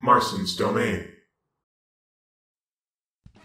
Marston's Domain.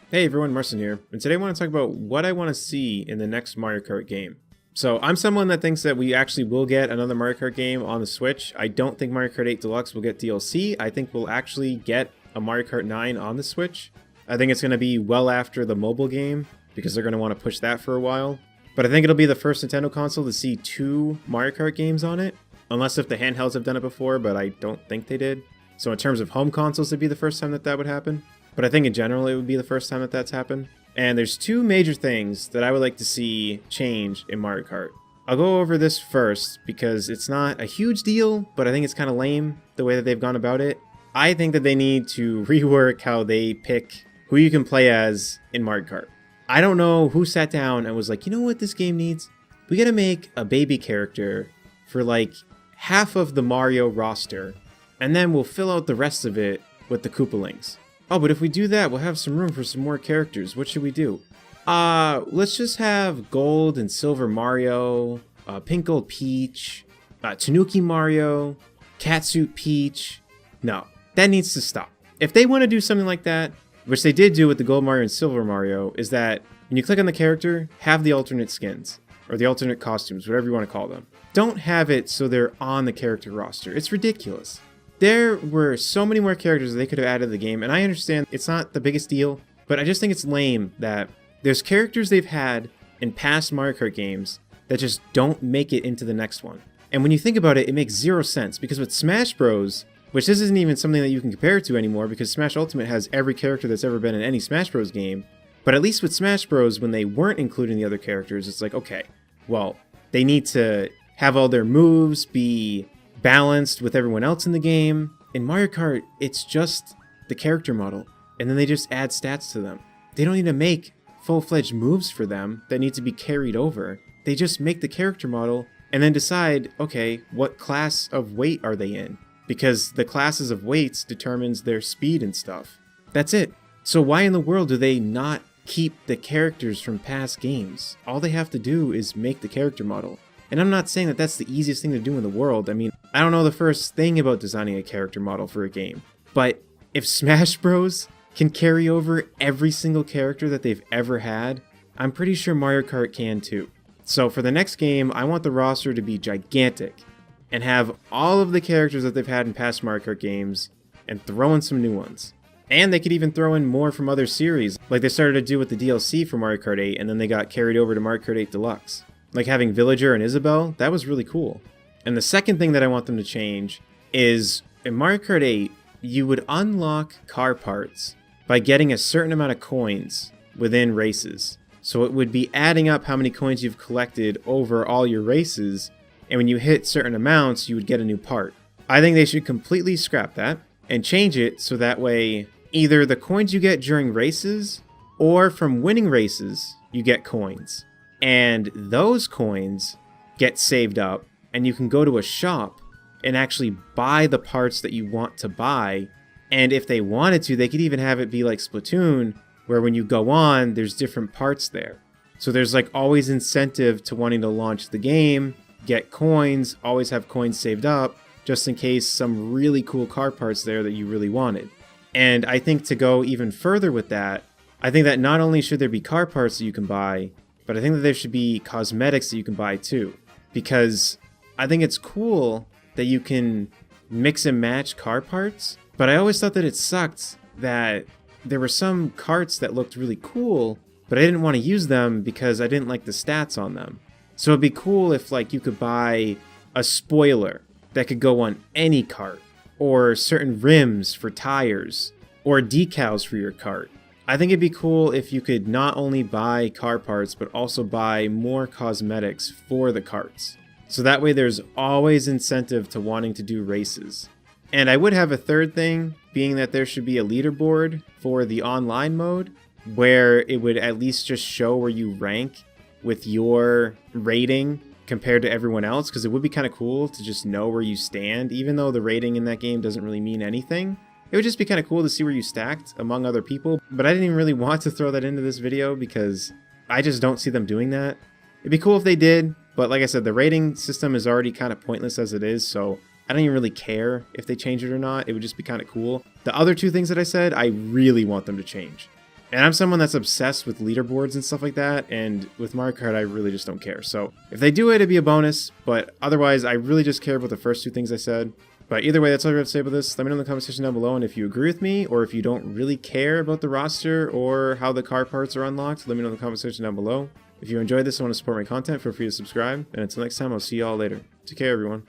Hey everyone, Marson here, and today I want to talk about what I want to see in the next Mario Kart game. So I'm someone that thinks that we actually will get another Mario Kart game on the Switch. I don't think Mario Kart 8 Deluxe will get DLC. I think we'll actually get a Mario Kart 9 on the Switch. I think it's going to be well after the mobile game, because they're going to want to push that for a while. But I think it'll be the first Nintendo console to see 2 Mario Kart games on it, unless if the handhelds have done it before, but I don't think they did. So in terms of home consoles, it'd be the first time that would happen. But I think in general, it would be the first time that that's happened. And there's 2 major things that I would like to see change in Mario Kart. I'll go over this first because it's not a huge deal, but I think it's kind of lame the way that they've gone about it. I think that they need to rework how they pick who you can play as in Mario Kart. I don't know who sat down and was like, you know what this game needs? We gotta make a baby character for like half of the Mario roster, and then we'll fill out the rest of it with the Koopalings. Oh, but if we do that, we'll have some room for some more characters. What should we do? Let's just have Gold and Silver Mario, Pink Gold Peach, Tanuki Mario, Catsuit Peach. No, that needs to stop. If they want to do something like that, which they did do with the Gold Mario and Silver Mario, is that when you click on the character, have the alternate skins, or the alternate costumes, whatever you want to call them. Don't have it so they're on the character roster. It's ridiculous. There were so many more characters that they could have added to the game, and I understand it's not the biggest deal, but I just think it's lame that there's characters they've had in past Mario Kart games that just don't make it into the next one. And when you think about it, it makes 0 sense, because with Smash Bros., which this isn't even something that you can compare it to anymore, because Smash Ultimate has every character that's ever been in any Smash Bros. Game, but at least with Smash Bros., when they weren't including the other characters, it's like, okay, well, they need to have all their moves be balanced with everyone else in the game. In Mario Kart, it's just the character model, and then they just add stats to them. They don't need to make full-fledged moves for them that need to be carried over. They just make the character model and then decide, okay, what class of weight are they in? Because the classes of weights determines their speed and stuff. That's it. So why in the world do they not keep the characters from past games? All they have to do is make the character model. And I'm not saying that that's the easiest thing to do in the world. I mean, I don't know the first thing about designing a character model for a game. But if Smash Bros. Can carry over every single character that they've ever had, I'm pretty sure Mario Kart can too. So for the next game, I want the roster to be gigantic and have all of the characters that they've had in past Mario Kart games and throw in some new ones. And they could even throw in more from other series, like they started to do with the DLC for Mario Kart 8, and then they got carried over to Mario Kart 8 Deluxe. Like having Villager and Isabelle, that was really cool. And the second thing that I want them to change is, in Mario Kart 8, you would unlock car parts by getting a certain amount of coins within races. So it would be adding up how many coins you've collected over all your races, and when you hit certain amounts, you would get a new part. I think they should completely scrap that and change it so that way either the coins you get during races or from winning races, you get coins. And those coins get saved up, and you can go to a shop and actually buy the parts that you want to buy. And if they wanted to, they could even have it be like Splatoon, where when you go on, there's different parts there. So there's like always incentive to wanting to launch the game, get coins, always have coins saved up, just in case some really cool car parts there that you really wanted. And I think to go even further with that, I think that not only should there be car parts that you can buy, but I think that there should be cosmetics that you can buy too. Because I think it's cool that you can mix and match car parts, but I always thought that it sucked that there were some carts that looked really cool, but I didn't want to use them because I didn't like the stats on them. So it'd be cool if like you could buy a spoiler that could go on any cart, or certain rims for tires, or decals for your cart. I think it'd be cool if you could not only buy car parts, but also buy more cosmetics for the carts. So that way there's always incentive to wanting to do races. And I would have a third thing, being that there should be a leaderboard for the online mode, where it would at least just show where you rank with your rating compared to everyone else, because it would be kind of cool to just know where you stand, even though the rating in that game doesn't really mean anything. It would just be kind of cool to see where you stacked among other people, but I didn't even really want to throw that into this video because I just don't see them doing that. It'd be cool if they did, but like I said, the rating system is already kind of pointless as it is, so I don't even really care if they change it or not. It would just be kind of cool. The other two things that I said, I really want them to change. And I'm someone that's obsessed with leaderboards and stuff like that, and with Mario Kart, I really just don't care. So if they do it, it'd be a bonus, but otherwise, I really just care about the first two things I said. But either way, that's all I have to say about this. Let me know in the comment section down below, and if you agree with me, or if you don't really care about the roster, or how the car parts are unlocked, let me know in the comment section down below. If you enjoyed this and want to support my content, feel free to subscribe, and until next time, I'll see y'all later. Take care, everyone.